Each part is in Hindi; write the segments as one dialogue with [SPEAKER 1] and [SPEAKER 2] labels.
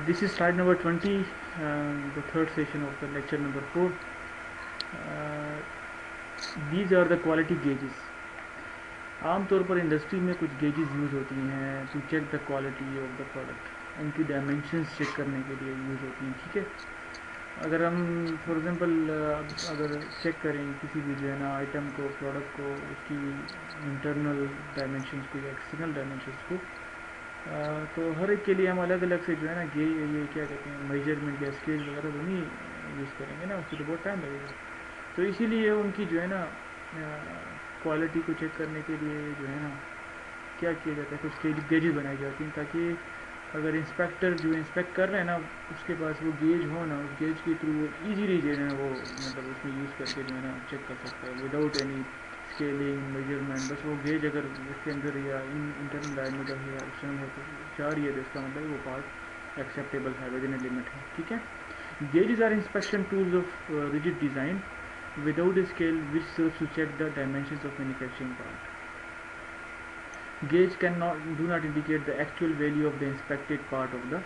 [SPEAKER 1] This is slide number 20, the third session of the lecture number 4. These are the quality gauges. आम तौर पर इंडस्ट्री में कुछ गेजेस यूज़ होती हैं to check the quality of the product, उनकी डायमेंशंस चेक करने के लिए यूज़ होती हैं, ठीक है। अगर हम फॉर एग्जांपल अगर चेक करें किसी भी जो है ना आइटम को, प्रोडक्ट को, उसकी इंटरनल डायमेंशंस को या एक्सटर्नल डायमेंशंस को, तो हर एक के लिए हम अलग अलग से जो है ना ये क्या कहते हैं मेजरमेंट या स्केल वगैरह तो नहीं यूज़ करेंगे ना, उसको तो बहुत टाइम लगेगा। तो इसीलिए उनकी जो है ना क्वालिटी को चेक करने के लिए जो है ना क्या किया जाता है, कुछ गेजेस बनाई जाती हैं ताकि अगर इंस्पेक्टर जो इंस्पेक्ट कर रहे हैं ना उसके पास वो गेज हो ना, उस गेज के थ्रू वो ईजीली जो है ना वो मतलब उसमें यूज़ करके जो है ना चेक कर सकता है विदाउट एनी स्केलिंग मेजरमेंट। बस वो गेज अगर इसके अंदर या इंटरनल डायमीटर है या एक्सटर्नल है तो जा रही है तो इसका मतलब वो पार्ट एक्सेप्टेबल है, विद इन ए लिमिट है, ठीक है। Gauges are inspection tools of rigid design without a scale which serves to check the dimensions of manufacturing part. Gauge do not indicate the actual value of the inspected part of the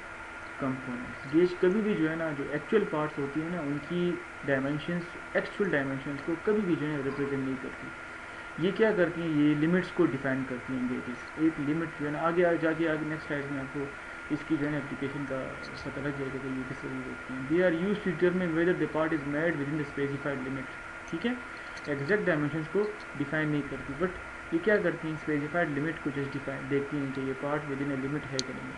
[SPEAKER 1] components. Gauge कभी भी जो है ना जो एक्चुअल पार्ट्स होती है ना उनकी डायमेंशंस, एक्चुअल डायमेंशंस को कभी भी जो है रिप्रेजेंट नहीं करती। ये क्या करती हैं, ये लिमिट्स को डिफाइन करती हैं गेजेस। एक लिमिट जो है ना आगे जाके आगे नेक्स्ट स्लाइड में आपको इसकी जो है ना एप्लीकेशन का पता लग जाएगा कि ये किस तरह यूज होती हैं। They are used to determine whether the part is made within the specified limit, ठीक है। एग्जैक्ट डायमेंशंस को डिफाइन नहीं करती, बट ये क्या करती हैं स्पेसिफाइड लिमिट को जस्ट डिफाइन देखती हैं कि ये part with in a limit है कि नहीं।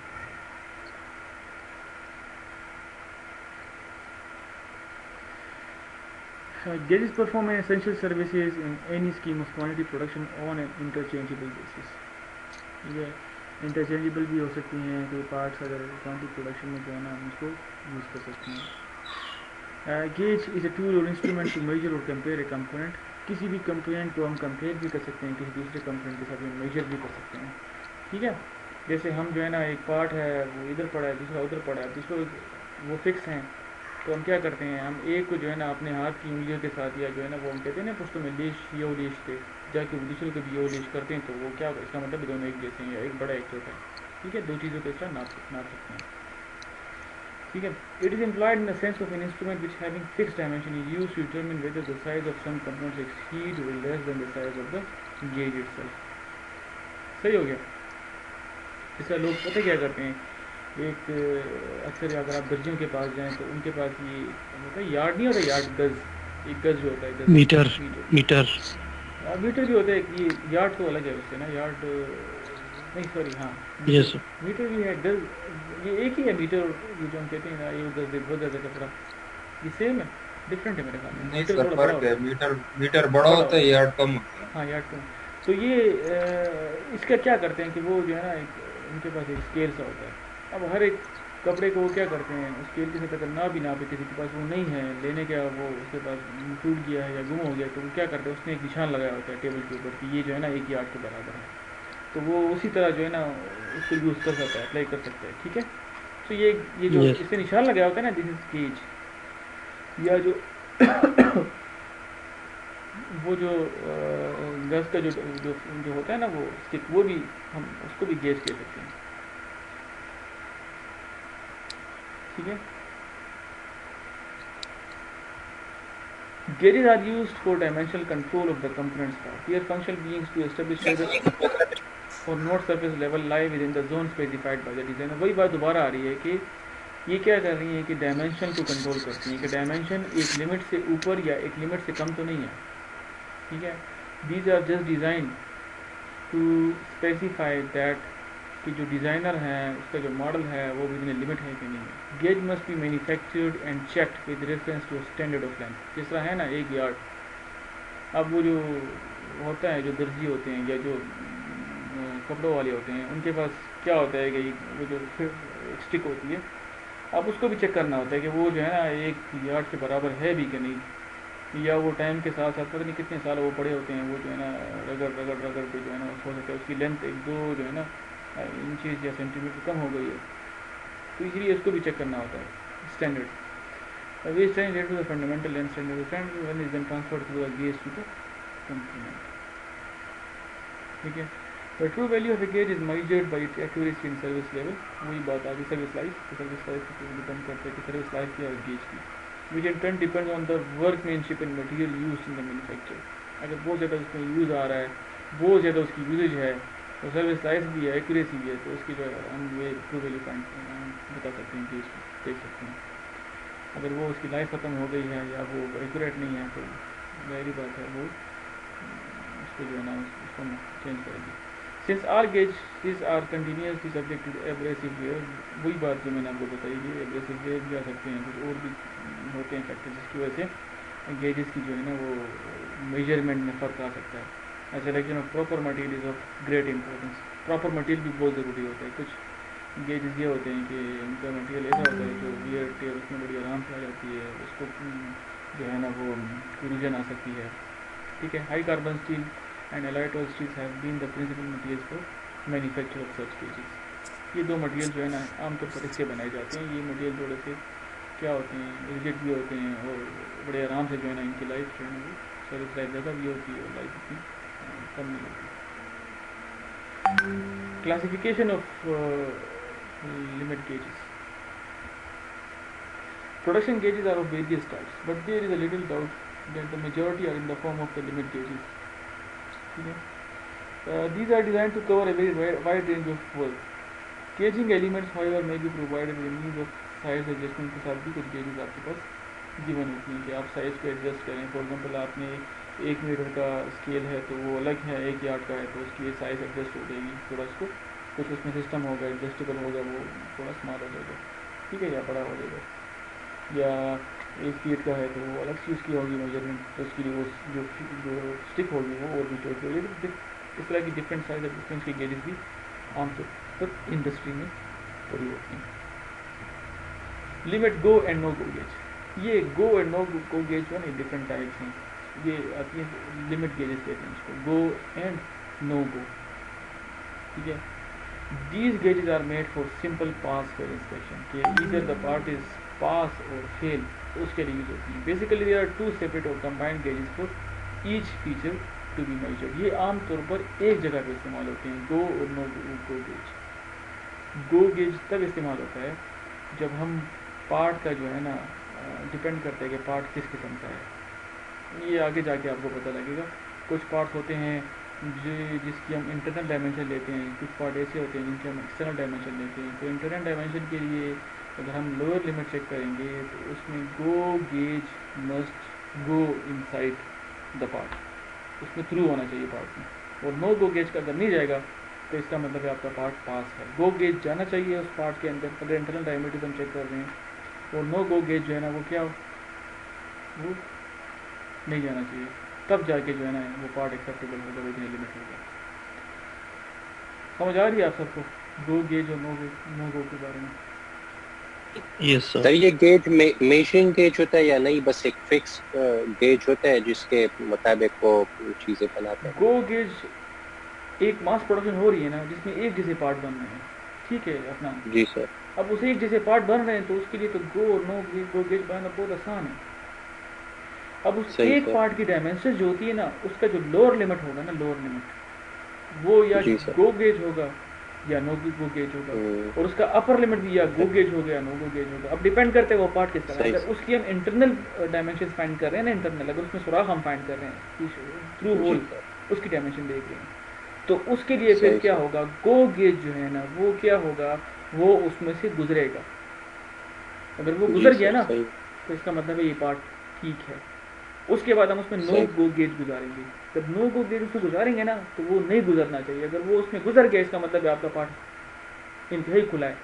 [SPEAKER 1] Gauges perform an essential services in any scheme of quantity production on an interchangeable basis. ये इंटरचेंजेबल भी हो सकती हैं, कोई पार्ट्स अगर क्वांटिटी प्रोडक्शन में जो है ना हम उसको यूज़ कर सकते हैं। गेज इज़ अ टूल और इंस्ट्रूमेंट टू मेजर और कंपेयर ए कंपोनेंट। किसी भी कंपोनेंट को हम कंपेयर भी कर सकते हैं किसी दूसरे कंपोनेंट के साथ, में मेजर भी कर सकते हैं, ठीक है। जैसे हम जो है ना एक पार्ट है वो इधर पड़ा है, दूसरा उधर पड़ा है, दूसरा वो फिक्स हैं, तो हम क्या करते हैं, हम एक को जो है ना अपने हाथ की उंगलियों के साथ या जो है ना वो हम कहते हैं ना पुश्तों में लीश यो लीश थे जाके दूसरे को भी यो लीश करते हैं, तो वो क्या होगा, इसका मतलब दोनों एक जैसे हैं या एक बड़ा एक छोटा है, ठीक है। दो चीज़ों के साथ नाप सकते हैं, ठीक है। It is employed in the sense of an instrument which having fix dimension is used to determine whether the size of some components exceed और less than the size of the gauge itself. सही हो गया। इसका लोग पता क्या करते हैं, एक अक्सर अगर आप दर्जियों के पास जाएं तो उनके पास ये होता है यार्ड नहीं होता, यार्ड गज, एक गज जो होता है गज
[SPEAKER 2] मीटर
[SPEAKER 1] मीटर
[SPEAKER 2] मीटर
[SPEAKER 1] मीटर भी होता है, ये यार्ड तो अलग है उससे ना, यार्ड नहीं सॉरी हाँ मीटर,
[SPEAKER 2] यस
[SPEAKER 1] मीटर भी है, गज ये एक ही है मीटर, ये जो हम कहते हैं ना ये गज दो गज का कपड़ा, ये सेम है, डिफरेंट है मेरे ख्याल में,
[SPEAKER 3] नहीं
[SPEAKER 1] मीटर
[SPEAKER 3] सर,
[SPEAKER 1] थोड़ा बड़ा
[SPEAKER 3] फर्क
[SPEAKER 1] होता
[SPEAKER 3] है।
[SPEAKER 1] है,
[SPEAKER 3] मीटर मीटर बड़ा
[SPEAKER 1] बड़ा
[SPEAKER 3] होता है,
[SPEAKER 1] होता है,
[SPEAKER 3] यार्ड कम होता है।
[SPEAKER 1] हाँ यार्ड कम। तो ये इसका क्या करते हैं कि वो जो है ना एक उनके पास एक स्केल सा होता है। अब हर एक कपड़े को वो क्या करते हैं स्केल के साथ अगर ना भी नापे, किसी के पास वो नहीं है लेने का, वो उसके पास टूट गया है या गुम हो गया, तो वो क्या करते हैं उसने एक निशान लगाया होता है टेबल के ऊपर कि ये जो है ना एक यार्ड के बराबर है, तो वो उसी तरह जो है ना उसको यूज़ कर सकता है, अप्लाई कर सकता है, ठीक है। तो ये जो
[SPEAKER 2] यस
[SPEAKER 1] इससे निशान लगाया होता है ना, दिस इज गेज, या जो वो जो गज का जो जो जो होता है ना वो स्टिक, वो भी हम उसको भी गेज कह सकते हैं, ठीक है। Gauges are used for dimensional control of the components part. Their function being to establish whether or not surface level lie within the zone specified by the designer. वही बात दोबारा आ रही है कि ये क्या कर रही है कि डायमेंशन को कंट्रोल करती हैं कि डायमेंशन एक लिमिट से ऊपर या एक लिमिट से कम तो नहीं है, ठीक है। These are just design to specify that कि जो डिज़ाइनर है उसका जो मॉडल है वो विद इन लिमिट है कि नहीं है। Gauge must be manufactured and checked with reference to standard of length, जिस तरह है ना एक यार्ड, अब वो जो होता है जो दर्जी होते हैं या जो कपड़ों वाले होते हैं उनके पास क्या होता है कि वो जो स्टिक होती है, अब उसको भी चेक करना होता है कि वो जो है ना एक यार्ड के बराबर है भी कि नहीं, या वो टाइम के साथ साथ पता नहीं कितने साल वो पड़े होते हैं, वो जो है ना रगड़ रगड़ रगड़ के जो है ना हो सकता है उसकी लेंथ एक दो जो है ना इंचेस या सेंटीमीटर कम हो गई है, तो इसलिए इसको भी चेक करना होता है standard. Way standard to the fundamental length standard standard when is then transferred to the gauge to the component, ठीक है। The true value of a gauge is measured by it accuracy in service level. वही बात आ गई सर्विस लाइफ, तो सर्विस लाइफ पर डिपेंड करता है कि सर्विस लाइफ क्या है गेज की, which in turn depends on the workmanship and material used in the manufacture. अगर बहुत ज़्यादा उसमें यूज़ आ रहा है, बहुत ज़्यादा उसकी यूजेज है, तो सर्विस लाइफ भी है, एक्यूरेसी भी है, तो उसकी जो है हम ये ट्रू वैल्यू फाइंड बता सकते हैं, गेज की देख सकते हैं। अगर वो उसकी लाइफ ख़त्म हो गई है या वो एक्यूरेट नहीं है तो जाहिर बात है वो उसको जो है ना उसको चेंज करेंगे। Since are gauges are continuously subject to abrasive wear, वही बात जो मैंने आपको बताई कि एब्रेसिव वेयर भी आ सकते हैं, कुछ और भी होते हैं फैक्टर जिसकी वजह से गेजेस की जो है ना वो मेजरमेंट में फ़र्क आ सकता है। Selection of proper material is of great importance. Proper material भी बहुत ज़रूरी होता है। कुछ गेजेस ये होते हैं कि इनका मटेरियल ऐसा होता है जो वियर टेयर उसमें बड़ी आराम से आ जाती है, उसको जो है ना वो कोरूजन आ सकती है, ठीक है। High carbon steel and alloy steels have been the principal materials for manufacture of such gauges. ये दो मटेरियल जो है ना आमतौर पर इससे बनाए जाते हैं। ये मटेरियल थोड़े से क्या होते हैं, रिजिड भी होते हैं और बड़े आराम से जो है ना इनकी लाइफ जो है ना वो सर्विस लाइफ ज़्यादा भी होती है और लाइफ इतनी कम नहीं होती। Classification of limit gauges. Production gauges are of various types, but there is a little doubt that the majority are in the form of the limit gauges. Okay. These are designed to cover a very wide range of work. Gauging elements, however, may be provided with means of size adjustment के साथ भी कुछ gauges आपके पास गिवन होती हैं कि आप साइज़ को एडजस्ट करें। फॉर एग्जाम्पल आपने 1 मीटर का स्केल है तो वो अलग है, 1 यार्ड का है तो उसकी साइज़ एडजस्ट हो जाएगी, थोड़ा उसको कुछ उसमें सिस्टम होगा, एडजस्टेबल होगा, वो थोड़ा स्मॉल हो जाएगा, ठीक है, या बड़ा हो जाएगा। या 1 फीट का है तो वो अलग चीज़ की होगी मेजरमेंट, तो उसके लिए वो जो स्टिक होगी वो और भी छोटी होगी। इस तरह की डिफरेंट साइज डिफरेंस की गेजेस भी आमतौर पर इंडस्ट्री में पड़ी होती हैं। Limit go and no go gauge. ये go and no go gauge जो है ना डिफरेंट टाइप्स हैं। ये आती है लिमिट गेजेस कहते हैं इसको, गो एंड नो गो, ठीक है। These gauges are made for simple pass fail inspection कि either the part is pass or fail, उसके लिए यूज होती है। Basically there are 2 separate or combined gauges for each feature to be measured। ये आमतौर पर एक जगह पे इस्तेमाल होते हैं, गो और no go gauge. Go gauge तब इस्तेमाल होता है जब हम पार्ट का जो है ना डिपेंड करता है कि पार्ट किस किस्म का है। ये आगे जाके आपको पता लगेगा। कुछ पार्ट्स होते हैं जिसकी हम इंटरनल डायमेंशन लेते हैं, कुछ पार्ट ऐसे होते हैं जिनके हम एक्सटर्नल डायमेंशन लेते हैं। तो इंटरनल डायमेंशन के लिए अगर हम लोअर लिमिट चेक करेंगे तो उसमें गो gauge must go inside the part, उसमें थ्रू होना चाहिए पार्ट में। और नो गो गेज का अगर नहीं जाएगा तो इसका मतलब है आपका पार्ट पास है। गो गेज जाना चाहिए उस पार्ट के अंदर, अगर इंटरनल डायमीटर हम चेक कर रहे हैं, और नो गो गेज जो है ना वो क्या वो नहीं जाना चाहिए, तब जाके जो है ना वो पार्ट एक्सेप्टेबल होगा, वो लिमिट होगा। समझ आ रही है आप सबको गो गेज और नो गो के बारे में?
[SPEAKER 2] Yes sir. ये गेज मेजरिंग गेज होता है या नहीं, बस एक फिक्स गेज होता है जिसके मुताबिक वो चीजें बनाते हैं?
[SPEAKER 1] गो गेज एक मास प्रोडक्शन हो रही है ना जिसमें एक जैसे पार्ट बन रहे हैं, ठीक है अपना।
[SPEAKER 2] जी सर।
[SPEAKER 1] अब उसे एक जैसे पार्ट बन रहे हैं तो उसके लिए तो गो और नो गो गेज बनाना बहुत आसान है। अब उस एक पार्ट की डायमेंशन जो होती है ना उसका जो लोअर लिमिट होगा ना, लोअर लिमिट वो या गो गेज होगा या नो गो गेज होगा, और उसका अपर लिमिट भी या गो गेज होगा या नो गो गेज होगा। अब डिपेंड करते हैं वो पार्ट किस तरह। अगर उसकी हम इंटरनल डायमेंशन फाइंड कर रहे हैं ना, इंटरनल अगर उसमें सुराख हम फाइंड कर रहे हैं थ्रू होल, उसकी डायमेंशन देख रहे हैं, तो उसके लिए फिर क्या होगा, गो गेज जो है ना वो क्या होगा, वो उसमें से गुजरेगा। अगर वो गुजर गया ना तो इसका मतलब है ये पार्ट ठीक है। उसके बाद हम उसमें नो गो गेज गुजारेंगे। जब नो गो गेज उसको गुजारेंगे ना तो वो नहीं गुजरना चाहिए। अगर वो उसमें गुजर गया इसका मतलब है आपका पार्ट इंतहाई खुला है।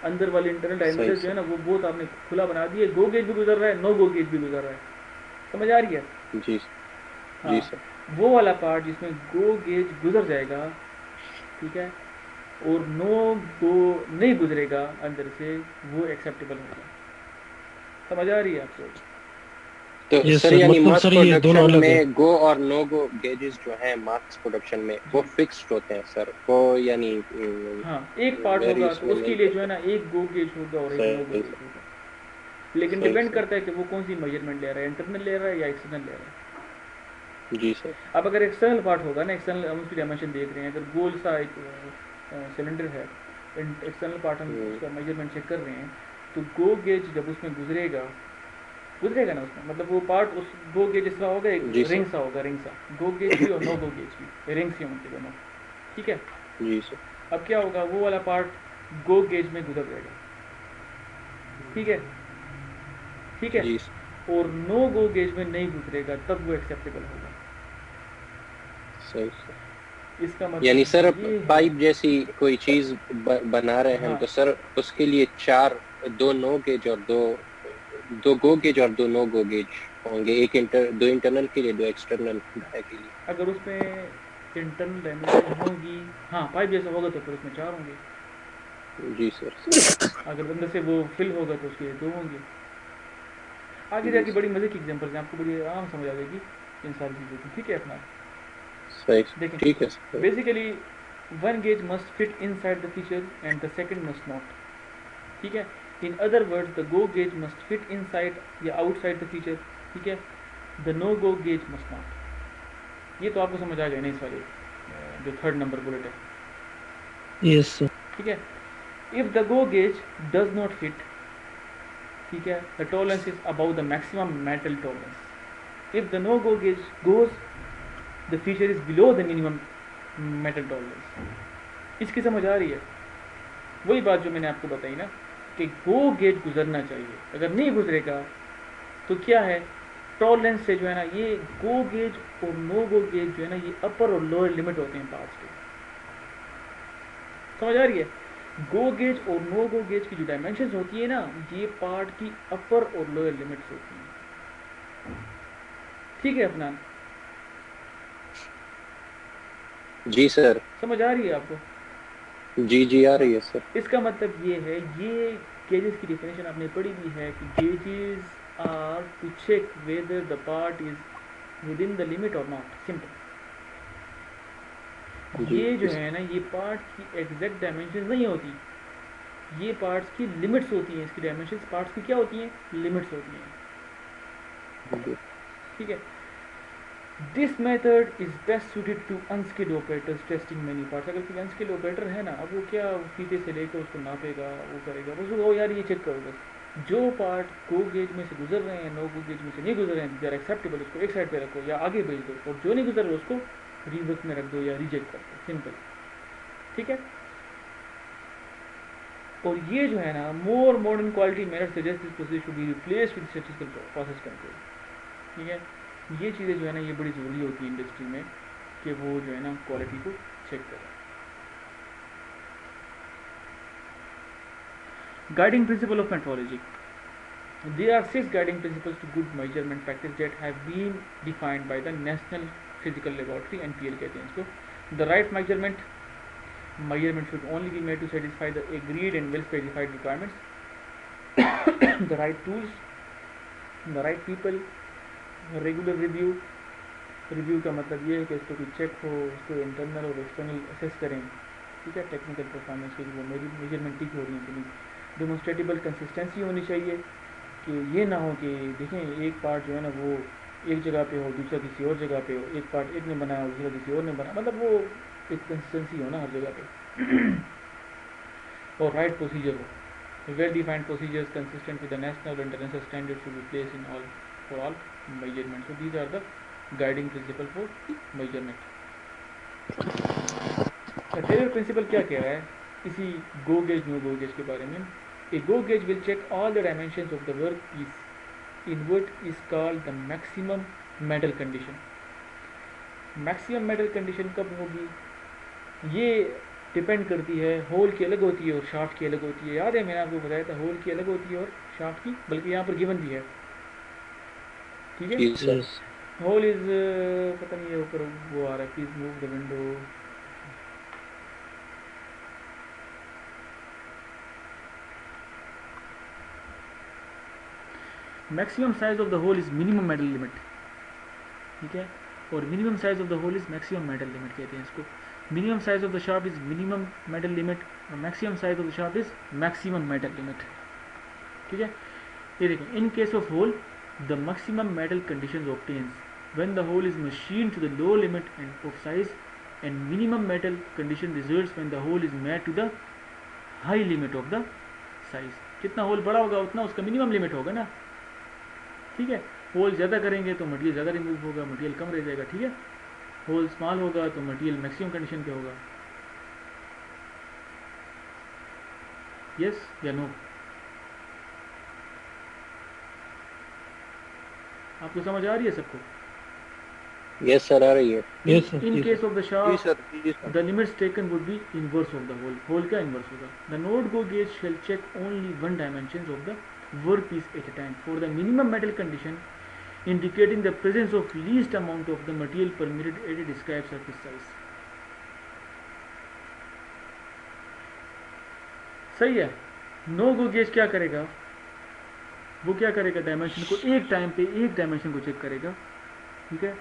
[SPEAKER 1] अंदर वाले इंटरनल डायमीटर जो है ना वो बहुत आपने खुला बना दिए, गो गेज भी गुजर रहा है, नो गो गेज भी गुजर रहा है। समझ आ रही है?
[SPEAKER 2] जी
[SPEAKER 1] हाँ,
[SPEAKER 2] सर।
[SPEAKER 1] वो वाला पार्ट जिसमें गो गेज गुजर जाएगा, ठीक है, और नो गो नहीं गुजरेगा अंदर से, वो एक्सेप्टेबल होगा। समझ आ रही है आपको?
[SPEAKER 2] तो सर यानी मास प्रोडक्शन में गो और नो गो गेजेस जो हैं मास प्रोडक्शन में वो फिक्स्ड होते हैं सर, वो यानी
[SPEAKER 1] हाँ एक पार्ट होगा तो उसके लिए जो है ना एक गो गेज होगा और एक नो गो गेज होगा, लेकिन डिपेंड करता है कि वो कौन सी मेजरमेंट ले रहा है, इंटरनल ले रहा है या एक्सटर्नल ले रहा है।
[SPEAKER 2] जी सर।
[SPEAKER 1] अब अगर एक्सटर्नल पार्ट होगा ना, एक्सटर्नल हम उसकी डायमेंशन देख रहे हैं, अगर गोल सा एक सिलेंडर है, एक्सटर्नल पार्ट हम उसका मेजरमेंट चेक कर रहे हैं, तो गो गेज जब उसमें गुजरेगा ना उसमें, मतलब वो पार्ट उस गो गेज जैसा होगा, एक
[SPEAKER 2] जी
[SPEAKER 1] रिंग
[SPEAKER 2] सर।
[SPEAKER 1] सा होगा, रिंग सा, गो गेज भी और नो गो गेज भी रिंग्स ही होंगे दोनों, ठीक है।
[SPEAKER 2] जी सर।
[SPEAKER 1] अब क्या होगा, वो वाला पार्ट गो गेज में गुजर जाएगा, ठीक है, ठीक है,
[SPEAKER 2] जी सर।
[SPEAKER 1] और नो गो गेज में नहीं गुजरेगा, तब वो एक्सेप्टेबल होगा।
[SPEAKER 2] सही सर।
[SPEAKER 1] इसका
[SPEAKER 2] यानी सर
[SPEAKER 1] मतलब ये है,
[SPEAKER 2] पाइप जैसी कोई चीज बना रहे हैं हम,
[SPEAKER 1] हाँ
[SPEAKER 2] तो सर उसके लिए चार, दो नो गेज और दो, दो गो गेज और दो नो गो गेज होंगे, दो इंटरनल के लिए, दो एक्सटर्नल डाया के लिए।
[SPEAKER 1] अगर उसमें इंटरनल डायमेंशन होगी, हाँ पाइप जैसा होगा तो फिर उसमें 4 होंगे,
[SPEAKER 2] जी सर, सही।
[SPEAKER 1] अगर अंदर से वो फिल होगा तो उसके 2 होंगे। आगे
[SPEAKER 2] जी
[SPEAKER 1] जाके
[SPEAKER 2] सर,
[SPEAKER 1] बड़ी मज़े की एग्जांपल है, आपको बड़ी आराम समझ आ जाएगी इन सारी चीज़ों की, ठीक है अपना।
[SPEAKER 2] सही।
[SPEAKER 1] देखें,
[SPEAKER 2] ठीक है sir.
[SPEAKER 1] Basically one gauge must fit inside the feature and the second must not, ठीक है। In other words the go gauge must fit inside या आउटसाइड द फीचर, ठीक है। The no go gauge must not. ये तो आपको समझ आ गया ना इस वाले जो थर्ड नंबर बुलेट है,
[SPEAKER 3] यस सर।
[SPEAKER 1] ठीक है। If the go gauge does not fit, ठीक है, the tolerance is above the maximum metal tolerance. If the no go gauge goes, the feature is below the minimum metal tolerance. इसकी समझ आ रही है? वही बात जो मैंने आपको बताई ना कि गो गेज गुजरना चाहिए, अगर नहीं गुजरेगा तो क्या है, टॉलरेंस से जो है ना, ये गो गेज और नो गो गेज जो है ना, ये अपर और लोअर लिमिट होते हैं पार्ट्स के, समझ आ रही है? गो गेज और नो गो गेज की जो डायमेंशंस होती है ना, ये पार्ट की अपर और लोअर लिमिट्स होती हैं, ठीक है अपना।
[SPEAKER 2] जी सर।
[SPEAKER 1] समझ आ रही है आपको?
[SPEAKER 2] जी जी आ
[SPEAKER 1] हाँ,
[SPEAKER 2] रही है सर।
[SPEAKER 1] इसका मतलब ये है, ये गेजेस की डिफिनेशन आपने पढ़ी भी है कि gauges are to check whether the part is within the limit और नॉट, सिंपल।
[SPEAKER 2] जी
[SPEAKER 1] ये जो
[SPEAKER 2] जी
[SPEAKER 1] है ना, ये पार्ट की एग्जैक्ट डायमेंशन नहीं होती, ये पार्ट्स की लिमिट्स होती हैं, इसकी डायमेंशंस पार्ट्स की क्या होती हैं, लिमिट्स होती हैं, ठीक है। This method is best suited to unskilled operators testing many parts. अगर कोई अनस्किल्ड ऑपरेटर है ना, अब वो क्या फीते से लेकर उसको नापेगा, वो करेगा, बस वो यार ये चेक करो, बस जो पार्ट गो गेज में से गुजर रहे हैं, नो गो गेज में से नहीं गुजर रहे हैं, दे आर एक्सेप्टेबल, उसको एक साइड पे रखो या आगे भेज दो, और जो नहीं गुजर रहे उसको रिवर्स में रख दो या रिजेक्ट कर दो, सिंपल, ठीक है। और ये जो है ना, मोर modern quality method suggest this process should be replaced with statistical process control, ठीक है। ये चीज़ें जो है ना, ये बड़ी ज़रूरी होती है इंडस्ट्री में कि वो जो है ना क्वालिटी को चेक करें। Guiding principle of metrology, there are 6 guiding principles to good measurement practice that have been defined by the national physical laboratory, NPL कहते हैं इसको। The right measurement should only be made to satisfy the agreed and well specified requirements. The right tools, the right people, regular review का मतलब ये है कि इसको कोई चेक हो, इसको इंटरनल और एक्सटर्नल असेस करें, ठीक है, टेक्निकल परफॉर्मेंस की, वो मेरी मेजरमेंट ठीक हो रही है कि नहीं। डेमोन्स्ट्रेटेबल कंसिस्टेंसी होनी चाहिए, कि ये ना हो कि देखें एक पार्ट जो है ना वो एक जगह पे हो, दूसरा किसी और जगह पे हो, एक पार्ट एक ने बनाया दूसरा किसी और ने बनाया, मतलब वो एक कंसिस्टेंसी हो ना हर जगह पे। और राइट प्रोसीजर हो, well defined procedures consistent with the national और international standard should be placed in all for all measurement. So these are the guiding principle for measurement. Taylor principle क्या कह रहा है इसी go gauge no go gauge के बारे में? A go gauge will check all the dimensions of the work piece in what is called the maximum metal condition. Maximum metal condition कब होगी? ये डिपेंड करती है, होल की अलग होती है और शाफ्ट की अलग होती है। याद है मैंने आपको बताया था, होल की अलग होती है और शाफ्ट की, बल्कि यहाँ पर गिवन भी है, ठीक है।
[SPEAKER 3] यस।
[SPEAKER 1] होल इज पता नहीं है ऊपर वो आ रहा है, please move the window. Maximum size of the hole is minimum metal limit, ठीक है, और minimum size of the hole is maximum metal limit कहते हैं इसको। Minimum size of the shaft is minimum metal limit और maximum size of the shaft is maximum metal limit, ठीक है। ये देखें, in case of hole the maximum metal conditions obtains when the hole is machined to the low limit and of size, and minimum metal condition results when the hole is made to the high limit of the size. जितना होल बड़ा होगा उतना उसका मिनिमम लिमिट होगा ना, ठीक है. होल ज़्यादा करेंगे तो मटेरियल ज़्यादा रिमूव होगा, मटेरियल कम रह जाएगा, ठीक है. होल स्मॉल होगा तो मटेरियल मैक्सिमम कंडीशन पे होगा. यस या नो? आपको समझ आ रही है सबको?
[SPEAKER 2] यस सर, आ रही है.
[SPEAKER 3] Yes sir.
[SPEAKER 1] In case of the
[SPEAKER 2] जी
[SPEAKER 1] shaft,
[SPEAKER 2] सर, जी sir.
[SPEAKER 1] the limits taken would be inverse of the hole. Hole का inverse होगा. The node go gauge shall check only one dimensions of the workpiece at a time for the minimum metal condition, indicating the presence of least amount of the material permitted at a described surface size. सही है. नो गो गेज क्या करेगा? वो क्या करेगा? डायमेंशन को एक टाइम पे एक डायमेंशन को चेक करेगा, ठीक है.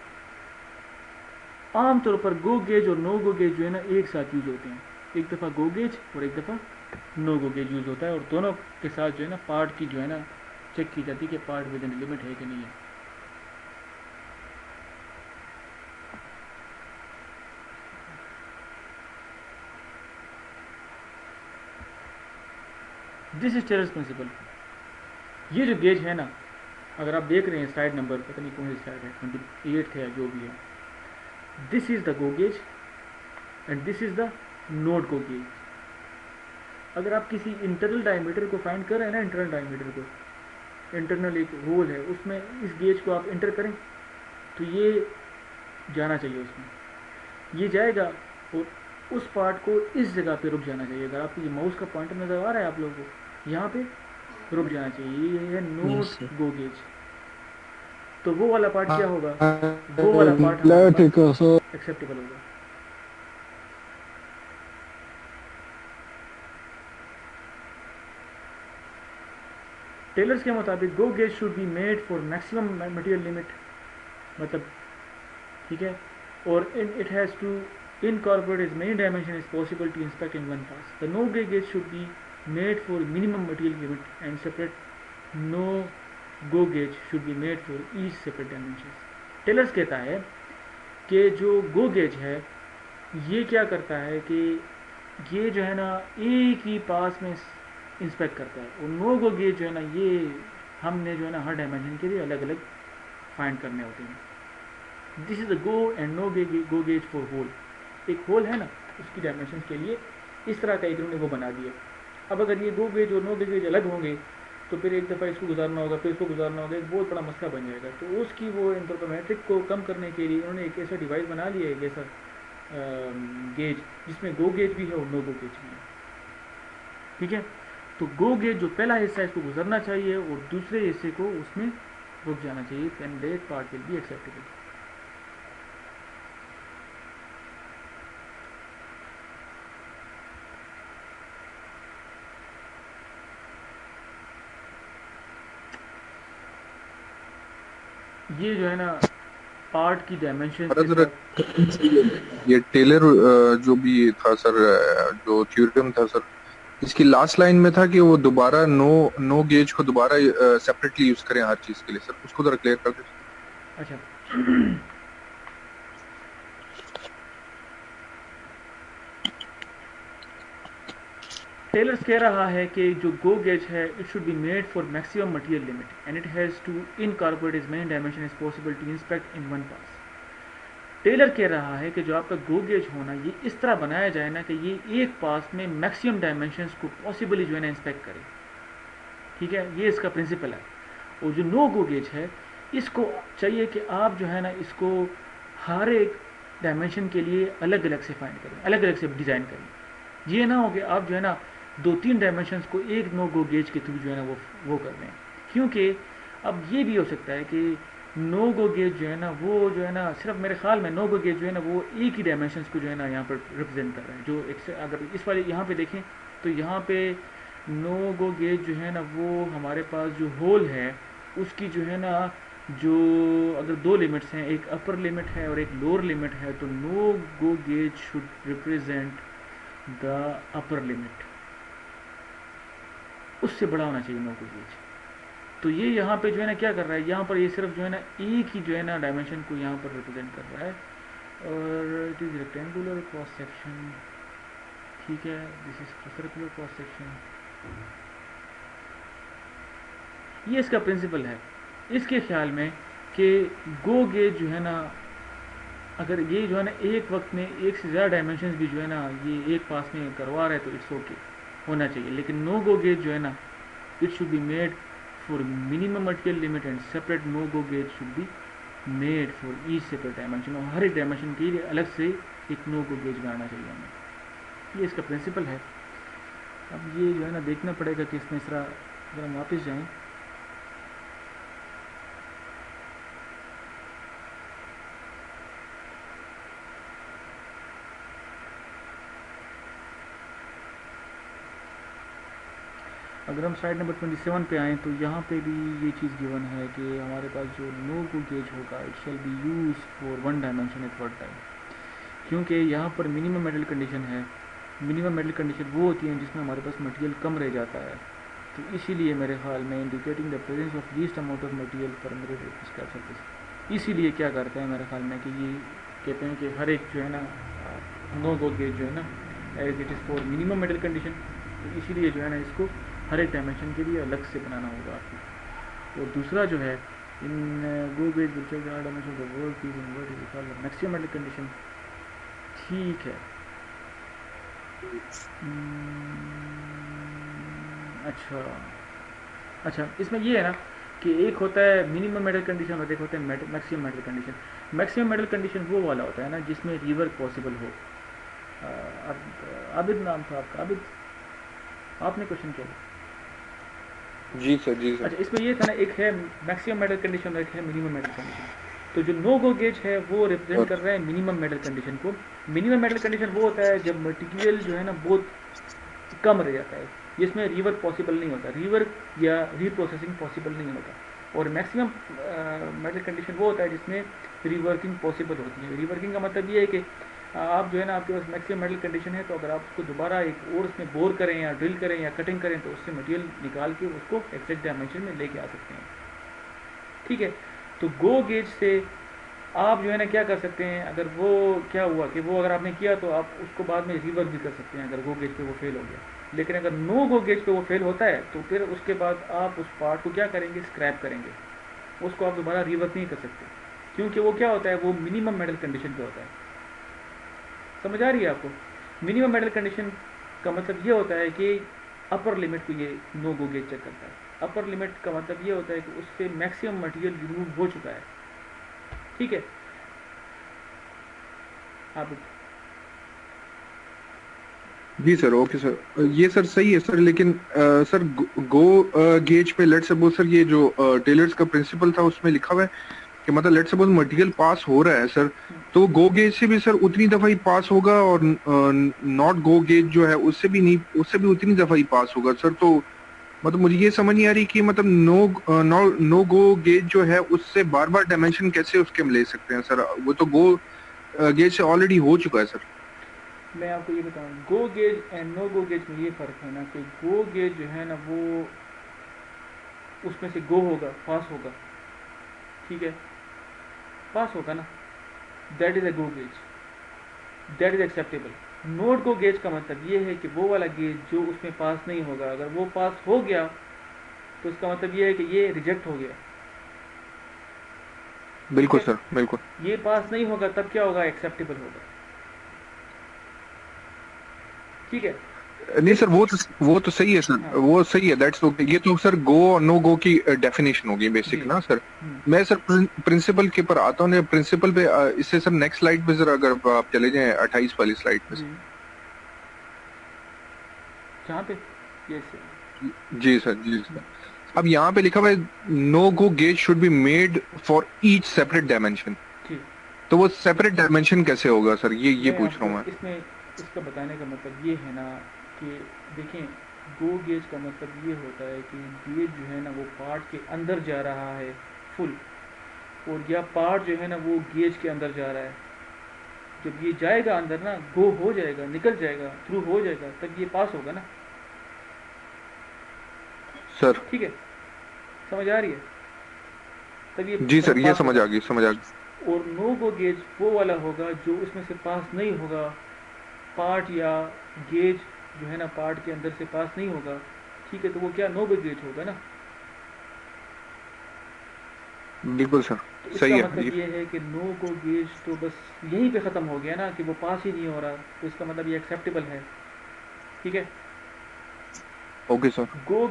[SPEAKER 1] आमतौर पर गो गेज और नो गो गेज जो है ना एक साथ यूज होते हैं. एक दफ़ा गो गेज और एक दफ़ा नो गो गेज यूज होता है, और दोनों के साथ जो है ना पार्ट की जो है ना चेक की जाती है कि पार्ट विद इन लिमिट है कि नहीं है. This is Taylor's principle. ये जो गेज है ना, अगर आप देख रहे हैं स्लाइड नंबर, पता नहीं कौन सी स्लाइड है, 28 है जो भी है, this is the go gauge and this is the note go gauge. अगर आप किसी इंटरनल डायमीटर को फाइंड कर रहे हैं ना, इंटरनल डायमीटर को, इंटरनल एक होल है उसमें इस गेज को आप इंटर करें तो ये जाना चाहिए उसमें, ये जाएगा और उस पार्ट को इस जगह पे रुक जाना चाहिए. अगर आपको ये माउस का पॉइंटर नज़र आ रहा है आप लोगों को, यहाँ पे रुक जाना चाहिए. ये है नोट गो गेज. तो वो वाला पार्ट क्या होगा? वो वाला पार्ट एक्सेप्टेबल होगा. टेलर्स के मुताबिक go gauge should be made for maximum material limit, मतलब ठीक है, और it has to incorporate as many dimensions as possible to inspect in one pass. The no gauge should be made for minimum material limit and separate no go gauge should be made for each separate dimensions. Taylor's कहता है कि जो गो गेज है ये क्या करता है कि ये जो है ना एक ही पास में इंस्पेक्ट करता है, और नो गो गेज जो है ना ये हमने जो है ना हर डायमेंशन के लिए अलग अलग फाइंड करने होते हैं. This is the go and no go gauge for hole. एक होल है ना उसकी डायमेंशन के लिए इस तरह का इन्होंने वो बना दिया. अब अगर ये गो गेज और नो गेज अलग होंगे तो फिर एक दफ़ा इसको गुजारना होगा, फिर इसको गुजारना होगा, एक बहुत बड़ा मसला बन जाएगा. तो उसकी वो एंथ्रोपोमेट्रिक को कम करने के लिए उन्होंने एक ऐसा डिवाइस बना लिया है, एक ऐसा गेज जिसमें गो गेज भी है और नो गो गेज भी है, ठीक है. तो गो गेज जो पहला हिस्सा है इसको गुजरना चाहिए और दूसरे हिस्से को उसमें रुक जाना चाहिए. Then that part will be acceptable. ये जो है ना पार्ट की डायमेंशन,
[SPEAKER 3] ये टेलर जो भी था सर, जो थ्योरम था सर, इसकी लास्ट लाइन में था कि वो दोबारा नो गेज को दोबारा सेपरेटली यूज करें हर चीज के लिए. सर उसको जरा क्लियर कर दीजिए.
[SPEAKER 1] अच्छा, टेलर्स कह रहा है कि जो गो गेज है it should be made for maximum material limit and it has to incorporate as many dimension as possible to inspect in one pass. Taylor कह रहा है कि जो आपका गो गेज होना ये इस तरह बनाया जाए ना कि ये एक पास में मैक्सिमम डायमेंशंस को पॉसिबली जो है ना इंस्पेक्ट करे, ठीक है. ये इसका प्रिंसिपल है. और जो नो गो गेज है इसको चाहिए कि आप जो है ना इसको हर एक डायमेंशन के लिए अलग अलग से फाइंड करें, अलग अलग से डिज़ाइन करें. ये ना हो कि आप जो है ना 2-3 डायमेंशंस को एक नो गो गेज के थ्रू जो है ना वो कर रहे हैं. क्योंकि अब ये भी हो सकता है कि नो गो गेज जो है ना वो जो है ना सिर्फ मेरे ख्याल में नो गो गेज जो है ना वो एक ही डायमेंशंस को जो है ना यहाँ पर रिप्रेजेंट कर रहा है. जो एक अगर इस वाले यहाँ पे देखें तो यहाँ पे नो गो गेज जो है ना वो हमारे पास जो होल है उसकी जो है ना जो अगर 2 लिमिट्स हैं, एक अपर लिमिट है और एक लोअर लिमिट है, तो no go gauge should represent the upper limit. उससे बड़ा होना चाहिए नो गो गेज, तो ये यहाँ पे जो है ना क्या कर रहा है, यहाँ पर ये सिर्फ जो है ना एक ही जो है ना डायमेंशन को यहाँ पर रिप्रेजेंट कर रहा है, और it is rectangular cross section, ठीक है, this is circular cross section. ये इसका प्रिंसिपल है इसके ख्याल में कि गो गेज जो है ना, अगर ये जो है ना एक वक्त में एक से ज़्यादा डायमेंशंस भी जो है ना ये एक पास में करवा रहा है तो इट्स ओके होना चाहिए, लेकिन नो गो गेज जो है ना it should be made for minimum material limit and separate no go gauge should be made for each separate dimension, और हर एक डायमेंशन के लिए अलग से एक नो गो गेज बनाना चाहिए हमें। ये इसका प्रिंसिपल है। अब ये जो है ना देखना पड़ेगा कि इसमें इस तरह अगर हम वापस जाएँ, अगर हम स्लाइड नंबर 27 पे आएँ तो यहाँ पे भी ये चीज़ गिवन है कि हमारे पास जो नो गो गेज होगा it shall be use for one dimension at one time, क्योंकि यहाँ पर मिनिमम मेटल कंडीशन है। मिनिमम मेटल कंडीशन वो होती है जिसमें हमारे पास मटेरियल कम रह जाता है, तो इसीलिए मेरे ख्याल में indicating the presence of least amount of material पर मेरे स्क्रैप सरफेस, इसीलिए क्या करते हैं मेरे ख्याल में कि ये कहते हैं कि हर एक जो है ना नो गो गेज जो है ना as it is for minimum metal condition, तो इसीलिए जो है ना इसको हर एक डायमेंशन के लिए अलग से बनाना होगा आपको। और दूसरा जो है in go gauge dimension the work is in word is called maximum metal condition, ठीक है। अच्छा, इसमें ये है ना कि एक होता है मिनिमम मेटल कंडीशन और एक होता है maximum metal condition. Maximum metal condition वो वाला होता है ना जिसमें रिवर्क पॉसिबल हो। आबिद नाम था आपका, आबिद आपने क्वेश्चन किया?
[SPEAKER 3] जी सर, जी सर।
[SPEAKER 1] अच्छा, इसमें ये था ना, एक है मैक्सिमम मेटल कंडीशन और एक है मिनिमम मेटल कंडीशन। तो जो नो गो गेज है वो रिप्रेजेंट कर रहा है मिनिमम मेटल कंडीशन को। मिनिमम मेटल कंडीशन वो होता है जब मटेरियल जो है ना बहुत कम रह जाता है, जिसमें रिवर्क पॉसिबल नहीं होता, रिवर्क या रीप्रोसेसिंग पॉसिबल नहीं होता। और मैक्सिमम मेटल कंडीशन वो होता है जिसमें रिवर्किंग पॉसिबल होती है। रिवर्किंग का मतलब ये है कि आप जो है ना आपके पास मैक्सिमम मेटल कंडीशन है, तो अगर आप उसको दोबारा एक और उसमें बोर करें या ड्रिल करें या कटिंग करें तो उससे मटेरियल निकाल के उसको एग्जैक्ट डायमेंशन में लेके आ सकते हैं, ठीक है। तो गो गेज से आप जो है ना क्या कर सकते हैं, अगर वो क्या हुआ कि वो अगर आपने किया तो आप उसको बाद में रिवर्क भी कर सकते हैं अगर गो गेज पे वो फेल हो गया। लेकिन अगर नो गो गेज पे वो फेल होता है तो फिर उसके बाद आप उस पार्ट को क्या करेंगे, स्क्रैप करेंगे, उसको आप दोबारा रिवर्क नहीं कर सकते, क्योंकि वो क्या होता है, वो मिनिमम मेटल कंडीशन पे होता है। समझ आ रही है आपको? मिनिमम मेटल कंडीशन का मतलब ये होता है कि अपर लिमिट को ये नो गो गेज चेक करता है। अपर लिमिट का मतलब ये होता है कि उससे मैक्सिमम मटेरियल रिमूव हो चुका है, ठीक है। आप
[SPEAKER 3] जी सर, ओके सर, ये सर सही है सर। लेकिन सर गो गेज पे लेट सपोज सर ये जो टेलर्स का प्रिंसिपल था उसमें लिखा हुआ है कि मतलब लेट सपोज मटेरियल पास हो रहा है सर, तो गो गेज से भी सर उतनी दफा ही पास होगा और नॉट गो गेज जो है उससे भी नहीं, उससे भी उतनी दफा ही पास होगा सर। तो मतलब मुझे ये समझ नहीं आ रही कि मतलब नो गो गेज जो है उससे बार बार डायमेंशन कैसे उसके हम ले सकते हैं सर, वो तो गो गेज से ऑलरेडी हो चुका है सर।
[SPEAKER 1] मैं आपको ये बताऊं, go gauge and no go gauge में ये फ़र्क है ना कि गो गेज जो है ना वो उसमें से गो होगा, पास होगा, ठीक है, पास होगा ना, that is a go gauge, that is acceptable. Not go gauge का मतलब ये है कि वो वाला गेज जो उसमें पास नहीं होगा, अगर वो पास हो गया तो इसका मतलब ये है कि ये रिजेक्ट हो गया।
[SPEAKER 3] बिल्कुल सर, बिल्कुल।
[SPEAKER 1] ये पास नहीं होगा तब क्या होगा, एक्सेप्टेबल होगा, ठीक है।
[SPEAKER 3] नहीं सर, वो तो सही है सर,
[SPEAKER 1] हाँ।
[SPEAKER 3] वो सही है, दैट्स ओके। ये तो सर गो और नो गो की डेफिनेशन होगी बेसिक ना सर। मैं सर प्रिंसिपल के पर आता हूँ, प्रिंसिपल पे इससे सर नेक्स्ट स्लाइड पे जरा अगर आप चले जाएं 28 वाली स्लाइड पे सर।
[SPEAKER 1] जहाँ पे
[SPEAKER 3] जी सर, जी सर। अब यहाँ पे लिखा हुआ है no go gauge should be made for each separate dimension, तो वो सेपरेट डायमेंशन कैसे होगा सर, ये पूछ रहा हूँ मैं।
[SPEAKER 1] इसमें इसका बताने का मतलब ये है ना कि देखें, गो गेज का मतलब ये होता है कि गेज जो है ना वो पार्ट के अंदर जा रहा है फुल, और या पार्ट जो है ना वो गेज के अंदर जा रहा है। जब ये जाएगा अंदर ना, गो हो जाएगा, निकल जाएगा, थ्रू हो जाएगा, तब ये पास होगा ना
[SPEAKER 3] सर,
[SPEAKER 1] ठीक है। समझ आ रही है? तब ये
[SPEAKER 3] जी सर, ये
[SPEAKER 1] पास
[SPEAKER 3] समझ
[SPEAKER 1] होगा।
[SPEAKER 3] आ गई, समझ आ गई।
[SPEAKER 1] और नो गो गेज वो वाला होगा जो उसमें से पास नहीं होगा, पार्ट या गेज जो है ना पार्ट के अंदर से पास नहीं होगा, ठीक है, तो वो क्या नो गो गेज होगा ना।
[SPEAKER 3] बिल्कुल सर,
[SPEAKER 1] तो इसका
[SPEAKER 3] सही है
[SPEAKER 1] मतलब
[SPEAKER 3] ये।
[SPEAKER 1] ये है कि नो गो गेज तो बस यहीं पे ख़त्म हो गया ना, कि वो पास ही नहीं हो रहा, तो इसका मतलब ये एक्सेप्टेबल है, ठीक है।
[SPEAKER 3] Okay sir.
[SPEAKER 1] गो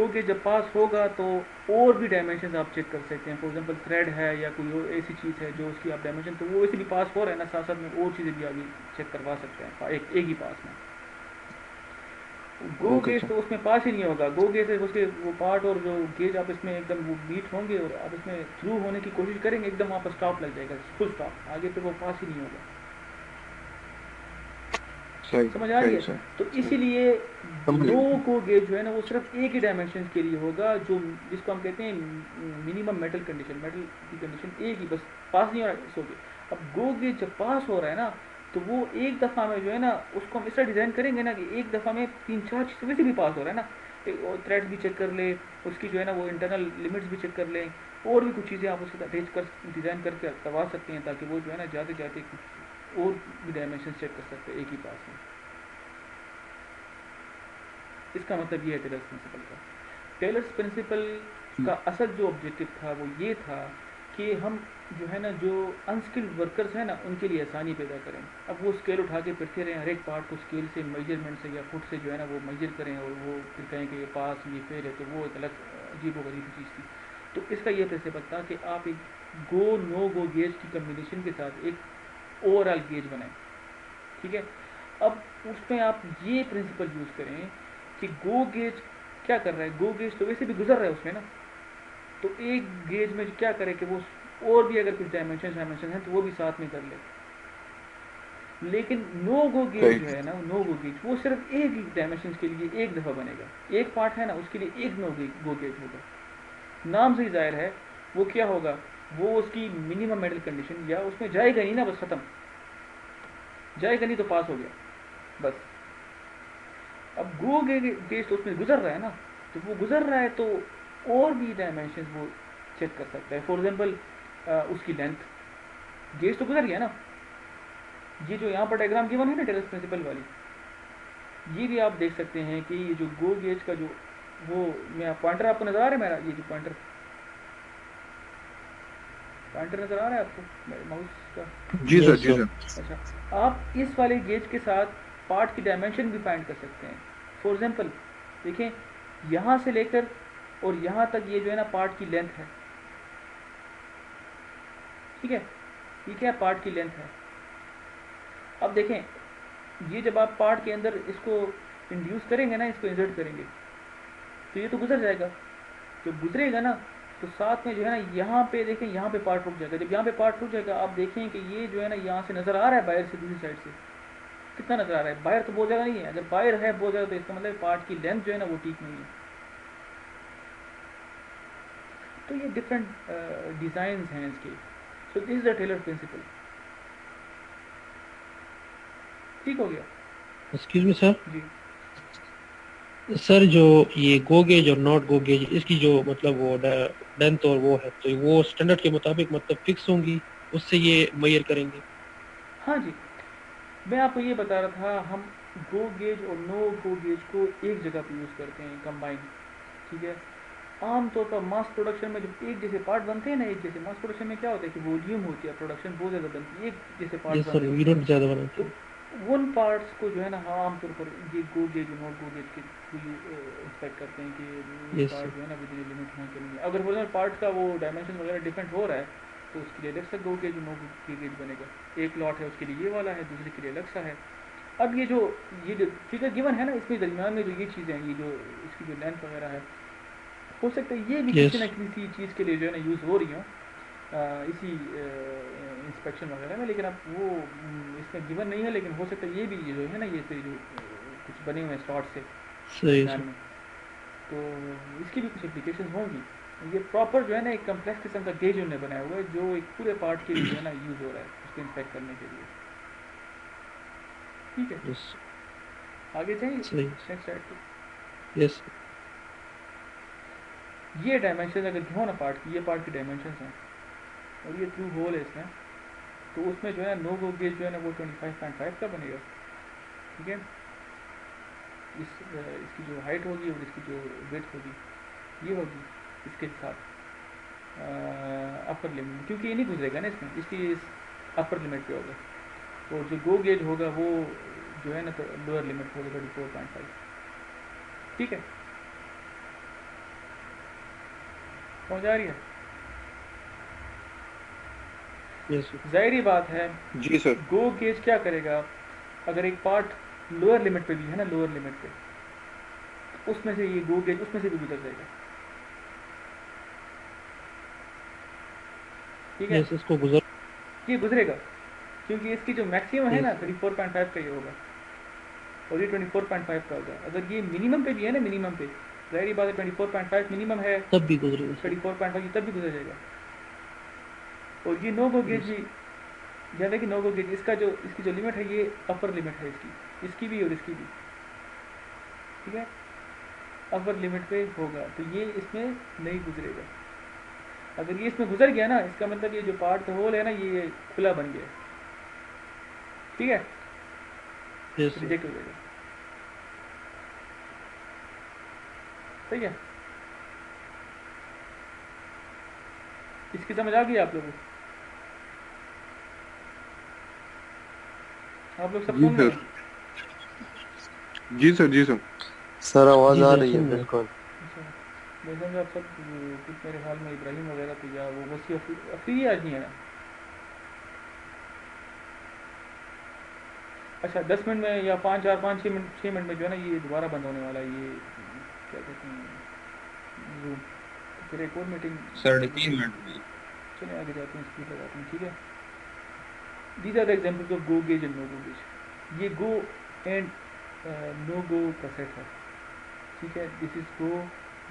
[SPEAKER 1] गेज जब पास होगा तो और भी डायमेंशन आप चेक कर सकते हैं। फॉर एग्जांपल थ्रेड है या कोई और ऐसी चीज़ है जो उसकी आप डायमेंशन, तो वो वैसे भी पास हो रहा है ना, साथ साथ में और चीज़ें भी आगे चेक करवा सकते हैं एक ही पास में। Go
[SPEAKER 3] okay
[SPEAKER 1] gauge
[SPEAKER 3] sir.
[SPEAKER 1] तो उसमें पास ही नहीं होगा। गो गेज है उसके वो पार्ट और जो गेज आप इसमें एकदम वो बीट होंगे और आप इसमें थ्रू होने की कोशिश करेंगे, एकदम वहाँ पर स्टॉप लग जाएगा, फुल स्टॉप, आगे फिर वो पास ही नहीं होगा।
[SPEAKER 3] सही
[SPEAKER 1] समझ आ रही
[SPEAKER 3] सही
[SPEAKER 1] है?
[SPEAKER 3] सही
[SPEAKER 1] तो
[SPEAKER 3] सही।
[SPEAKER 1] इसीलिए
[SPEAKER 3] समझ
[SPEAKER 1] नो
[SPEAKER 3] गई।
[SPEAKER 1] गो गेज जो है ना वो सिर्फ एक ही डायमेंशन के लिए होगा, जो जिसको हम कहते हैं मिनिमम मेटल कंडीशन। मेटल की कंडीशन एक ही, बस पास नहीं हो रहा सो गए। अब गो गेज जब पास हो रहा है ना, तो वो एक दफ़ा में जो है ना उसको हम इस तरह डिज़ाइन करेंगे ना कि एक दफ़ा में 3-4 चीज़ें वैसे भी पास हो रहा है ना, थ्रेड्स भी चेक कर ले, उसकी जो है ना वो इंटरनल लिमिट्स भी चेक कर लें, और भी कुछ चीज़ें आप उसके साथ कर डिज़ाइन करके करवा सकते हैं, ताकि वो जो है ना जाते जाते कुछ और भी डायमेंशन चेक कर सकते हैं एक ही पास में। इसका मतलब ये है टेलर्स प्रिंसिपल का। टेलर्स प्रिंसिपल का असल जो ऑब्जेक्टिव था वो ये था कि हम जो है ना जो अनस्किल्ड वर्कर्स हैं ना उनके लिए आसानी पैदा करें। अब वो स्केल उठा के फिरते रहें, हर एक पार्ट को स्केल से मेजरमेंट से या फुट से जो है ना वो मेजर करें, और वो फिर कहें कि ये पास ये फेल है, तो वो एक अलग अजीब व गरीब चीज़ थी। तो इसका ये प्रिंसिपल था कि आप एक गो नो गो गेज की कम्बिनेशन के साथ एक ओवरऑल गेज बनाएं, ठीक है। अब उसमें आप ये प्रिंसिपल यूज़ करें कि गो गेज क्या कर रहा है, गो गेज तो वैसे भी गुजर रहा है उसमें ना, तो एक गेज में क्या करे कि वो और भी अगर कुछ डायमेंशन डायमेंशन है तो वो भी साथ में कर ले। लेकिन नो गो गेज
[SPEAKER 3] सही।
[SPEAKER 1] जो है ना, नो गो गेज वो सिर्फ एक ही डायमेंशन के लिए एक दफ़ा बनेगा, एक पार्ट है ना उसके लिए एक नो गो गेज होगा। नाम से ही जाहिर है वो क्या होगा, वो उसकी मिनिमम मेटल कंडीशन या उसमें जाएगा नहीं ना, बस ख़त्म, जाएगा नहीं तो पास हो गया बस। अब गो गेज तो उसमें गुजर रहा है ना, तो वो गुजर रहा है तो और भी डायमेंशन वो चेक कर सकता है। फॉर एग्जांपल उसकी लेंथ, गेज तो गुजर गया ना। ये जो यहाँ पर डायग्राम गिवन है ना टेलर्स प्रिंसिपल वाली, ये भी आप देख सकते हैं कि ये जो गो गेज का जो वो मैं पॉइंटर आपको नज़र आ रहा है मेरा, ये जो पॉइंटर पॉइंटर नज़र आ रहा है आपको मेरे माउस का?
[SPEAKER 3] जी सर,
[SPEAKER 4] यस
[SPEAKER 3] जी
[SPEAKER 4] सर।
[SPEAKER 3] सर।
[SPEAKER 1] अच्छा, आप इस वाले गेज के साथ पार्ट की डायमेंशन भी फाइंड कर सकते हैं। फॉर एग्जांपल देखें, यहाँ से लेकर और यहाँ तक ये जो है ना पार्ट की लेंथ है, ठीक है, ये क्या पार्ट की लेंथ है। अब देखें, ये जब आप पार्ट के अंदर इसको इंड्यूस करेंगे ना, इसको इंसर्ट करेंगे, तो ये तो गुजर जाएगा। जब गुजरेगा ना तो साथ में जो है ना यहाँ पे देखें, यहाँ पे पार्ट रुक जाएगा। जब यहाँ पे पार्ट रुक जाएगा आप देखें कि ये जो है ना यहाँ से नज़र आ रहा है बाहर से, दूसरी साइड से कितना नज़र आ रहा है, बाहर तो बहुत ज़्यादा नहीं है। अगर बाहर है बहुत ज़्यादा तो इसका मतलब पार्ट की लेंथ जो है ना वो ठीक नहीं है। तो ये डिफरेंट डिज़ाइन हैं इसके। So this is the Taylor principle. ठीक हो गया
[SPEAKER 4] एक्सक्यूज मी सर।
[SPEAKER 1] जी।
[SPEAKER 4] सर जो ये गो गेज और नॉट गो गेज, इसकी जो मतलब वो लेंथ और वो है, तो वो स्टैंडर्ड के मुताबिक मतलब फिक्स होंगी, उससे ये मेजर करेंगे?
[SPEAKER 1] हाँ जी, मैं आपको ये बता रहा था, हम गो गेज और नो गो गेज को एक जगह पे यूज़ करते हैं कंबाइन, ठीक है। आमतौर पर मास प्रोडक्शन में जब एक जैसे पार्ट बनते हैं ना, एक जैसे मास प्रोडक्शन में क्या होता है कि वॉल्यूम होती है, प्रोडक्शन बहुत ज़्यादा बनती है, एक जैसे पार्ट
[SPEAKER 4] यस
[SPEAKER 1] बन
[SPEAKER 4] सर,
[SPEAKER 1] रहे होते हैं,
[SPEAKER 4] यूनिट ज़्यादा बनाते
[SPEAKER 1] तो
[SPEAKER 4] हैं।
[SPEAKER 1] उन पार्ट्स को जो है ना हम आमतौर पर ये गो गेज और नॉट गो गेज के थ्रू इंस्पेक्ट करते हैं कि ये
[SPEAKER 4] यस
[SPEAKER 1] पार्ट
[SPEAKER 4] सर।
[SPEAKER 1] जो है ना विद इन लिमिट हों कि नहीं है। अगर फॉर पार्ट का वो डायमेंशन वगैरह डिफरेंट हो रहा है तो उसके लिए अलग सा गो गेज और नो गो गेज बनेगा। एक लॉट है उसके लिए ये वाला है, दूसरे के लिए अलग सा है। अब ये जो फिगर गिवन है ना, इसमें दरमियान में जो ये चीज़ें हैं, ये जो इसकी जो लेंथ वगैरह है, हो सकता है ये भी किसी
[SPEAKER 4] यस।
[SPEAKER 1] न किसी चीज़ के लिए जो है ना यूज़ हो रही हो इसी इंस्पेक्शन वगैरह में। लेकिन अब वो इसमें गिवन नहीं है, लेकिन हो सकता है ये भी जो है ना ये से जो कुछ बने हुए हैं स्लॉट से
[SPEAKER 4] सही
[SPEAKER 1] दरमियान
[SPEAKER 4] सर।
[SPEAKER 1] में, तो इसकी भी कुछ एप्लीकेशन होंगी। ये प्रॉपर जो है ना एक कम्प्लेक्स किस्म का गेज उन्होंने बनाया हुआ है जो एक पूरे पार्ट के लिए जो है ना यूज़ हो रहा है उसको इंस्पेक्ट करने के लिए, ठीक है।
[SPEAKER 4] यस।
[SPEAKER 1] आगे चाहिए
[SPEAKER 4] सही।
[SPEAKER 1] नेक्स्ट साइड पे।
[SPEAKER 4] यस।
[SPEAKER 1] ये डायमेंशन अगर हो ना पार्ट की, ये पार्ट की डायमेंशन हैं और ये थ्रू होल है इसमें, तो उसमें जो है नो गो गेज जो है ना वो 25.5 का बनेगा। ठीक है, इसकी जो हाइट होगी और इसकी जो विड्थ होगी ये होगी इसके साथ अपर लिमिट, क्योंकि ये नहीं गुजरेगा ना इसमें, इसलिए इस अपर लिमिट पे होगा। और जो गो गेज होगा वो जो है ना तो लोअर लिमिट होगा 34.5। ठीक है, समझ आ रही है?
[SPEAKER 4] Yes sir.
[SPEAKER 1] जाहिर ही बात है
[SPEAKER 3] जी सर।
[SPEAKER 1] गो गेज क्या करेगा, अगर एक पार्ट लोअर लिमिट पे भी है ना, लोअर लिमिट पे, उसमें से ये गो गेज उसमें से भी गुजर जाएगा। ठीक है,
[SPEAKER 4] यस, इसको गुजर
[SPEAKER 1] ये गुजरेगा क्योंकि इसकी जो मैक्सिमम है
[SPEAKER 4] यस
[SPEAKER 1] ना 34.5 का ये होगा और ये 24.5 का होगा। अगर ये मिनिमम पे भी है ना, मिनिमम पे जाहिर बात है 24.5 मिनिमम है,
[SPEAKER 4] तब भी गुजरेगा सर।
[SPEAKER 1] 34.5 तब भी गुजर जाएगा। और ये नो गो गेज भी, याद है कि नो गो गेज इसका जो इसकी जो लिमिट है ये अपर लिमिट है इसकी भी और इसकी भी। ठीक है, अपर लिमिट पे होगा तो ये इसमें नहीं गुजरेगा। अगर ये इसमें गुजर गया ना, इसका मतलब ये जो पार्ट होल है ना ये खुला बन गया। ठीक है,
[SPEAKER 4] यस सर।
[SPEAKER 1] रिजेक्ट हो जाएगा। ठीक है, इसकी समझ आ गई आप लोगों को? आप लोग सब
[SPEAKER 3] जी
[SPEAKER 1] सुन रहे
[SPEAKER 3] सर।
[SPEAKER 1] हैं?
[SPEAKER 3] जी सर। जी सर।
[SPEAKER 5] सर आवाज
[SPEAKER 4] जी
[SPEAKER 5] आ
[SPEAKER 4] सर,
[SPEAKER 5] रही है
[SPEAKER 4] सुन रहे हैं।
[SPEAKER 5] बिल्कुल।
[SPEAKER 1] अच्छा, जैसे आप सब कुछ मेरे ख्याल में इब्राहिम वगैरह तो या वो वसी अफरी आज नहीं है। अच्छा 10 मिनट में या 5 6 मिनट में जो है ना ये दोबारा बंद होने वाला है, ये क्या कहते हैं जूम। तो फिर एक और मीटिंग
[SPEAKER 3] 3.5 मिनट में।
[SPEAKER 1] चले आगे जाते हैं, स्पीड लगाते हैं। ठीक है, these are the examples of go gauge and no go gauge. ये गो एंड नो गो का सेट है। ठीक है, this is go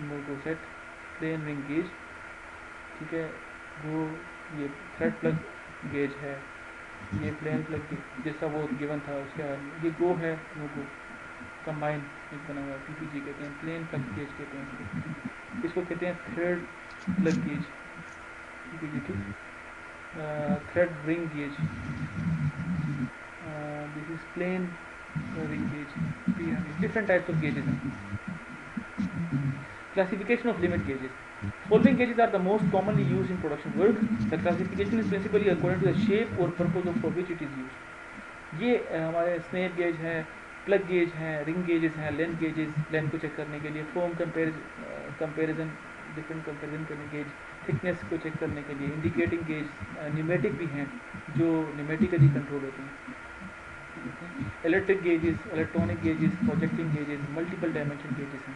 [SPEAKER 1] no go set, plain ring gauge. ठीक है, गो ये थ्रेड प्लग गेज है, ये प्लेन प्लग जैसा वो गिवन था उसके बाद ये गो है, नो गो कंबाइन एक बना हुआ है, पीपीजी कहते हैं, प्लेन प्लग गेज कहते हैं इसको कहते हैं थ्रेड प्लग गेज, पीपीजी। ठीक, thread ring gauge, this is plain ring gauge. Different types of gauges हैं। Classification of limit gauges. Following gauges are the most commonly used in production work. The classification is principally according to the shape or purpose of for which it is used. ये हमारे स्नेप गेज हैं, प्लग गेज हैं, रिंग गेजेस हैं, लेंथ गेजेस, लेंथ को चेक करने के लिए, फोम कंपेरिजन डिफरेंट कंपेरिजन करने गेज, थिकनेस को चेक करने के लिए, इंडिकेटिंग गेज, न्यूमेटिक भी हैं जो न्यूमेटिकली कंट्रोल होते हैं, electric gauges, electronic gauges, projecting gauges, multiple dimension gauges हैं।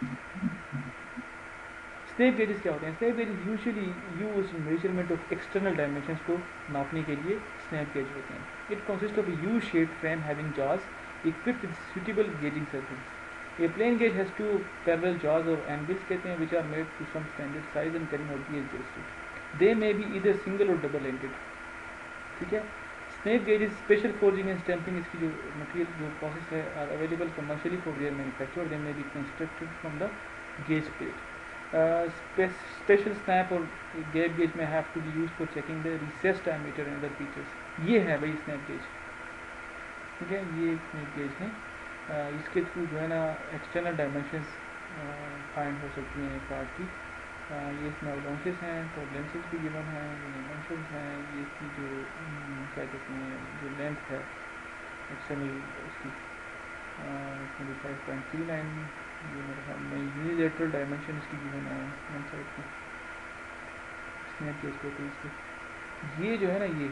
[SPEAKER 1] स्नेप गेजेस क्या होते हैं? Snap gauges usually use in measurement of external dimensions को नापने के लिए स्नेप गेज होते हैं। It consist of U shape frame having jaws equipped with suitable gauging circles. A plain gauge has two parallel jaws और एंगल्स कहते हैं, which are made to some standard size and carrying out gauge rested. They may be either single और डबल एंडेड। ठीक है, snap gauges special forging and stamping इसकी जो मटेरियल जो प्रोसेस है are available commercially for their manufacture. They may be constructed from the gauge plate. Special snap और गैप गेज में have to be use for checking the recess diameter and other features. ये है भाई स्नैप गेज। ठीक है, ये स्नैप गेज है। इसके थ्रू जो है ना एक्सटर्नल डायमेंशंस फाइंड हो सकती हैं पार्ट की। ये इसमें अलाउंसेस हैं, टॉलरेंसेस भी गिवन हैं, डायमेंशंस हैं, ये इसकी जो क्या कहते हैं जो लेंथ है एक्सटर्नल उसकी 25.39, ये मेरे ख्याल में यूनिलेटरल डायमेंशन इसकी गिवन है वन साइड की स्नैप गेज को। तो इसको ये जो है ना ये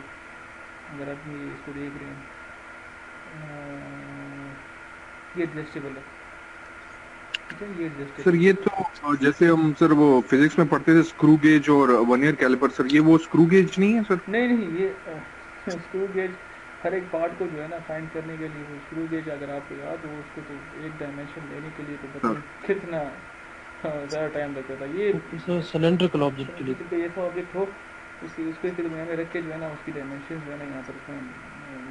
[SPEAKER 1] अगर आप ये इसको देख रहे हैं ये एडजस्टेबल है। ठीक है, ये एडजस्टेबल
[SPEAKER 3] सर ये तो जैसे हम सर वो फिजिक्स में पढ़ते थे स्क्रू गेज और वर्नियर कैलिपर, सर ये वो स्क्रू गेज नहीं है सर?
[SPEAKER 1] नहीं ये स्क्रू गेज हर एक पार्ट को जो है ना फाइंड करने के लिए वो स्क्रू गेज अगर आपको याद हो उसको तो एक डायमेंशन लेने के लिए तो बताइए कितना ज़्यादा टाइम लगता था। ये
[SPEAKER 4] सिलेंड्रिकल ऑब्जेक्ट के लिए
[SPEAKER 1] कोई ऐसा ऑब्जेक्ट हो उसके दरमियान में रख के जो है ना उसकी डायमेंशन जो है ना यहाँ पर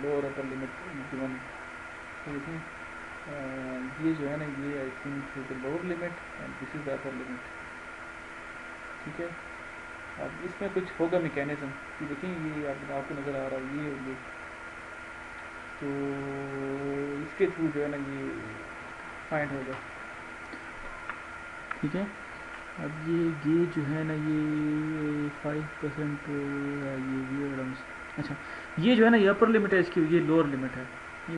[SPEAKER 1] लोअर अपर लिमिट गिवन। ये जो है ना ये I think the lower limit and this is the upper limit. ठीक है। अब इसमें कुछ होगा मैकेनिज्म कि देखें ये आपको नज़र आ रहा है ये और ये, तो इसके थ्रू जो है ना ये फाइंड होगा, ठीक है। अब ये गेज जो है ना ये 5% है, ये वियर्ड। अच्छा ये जो है ना ये अपर लिमिट है इसकी, ये लोअर लिमिट है।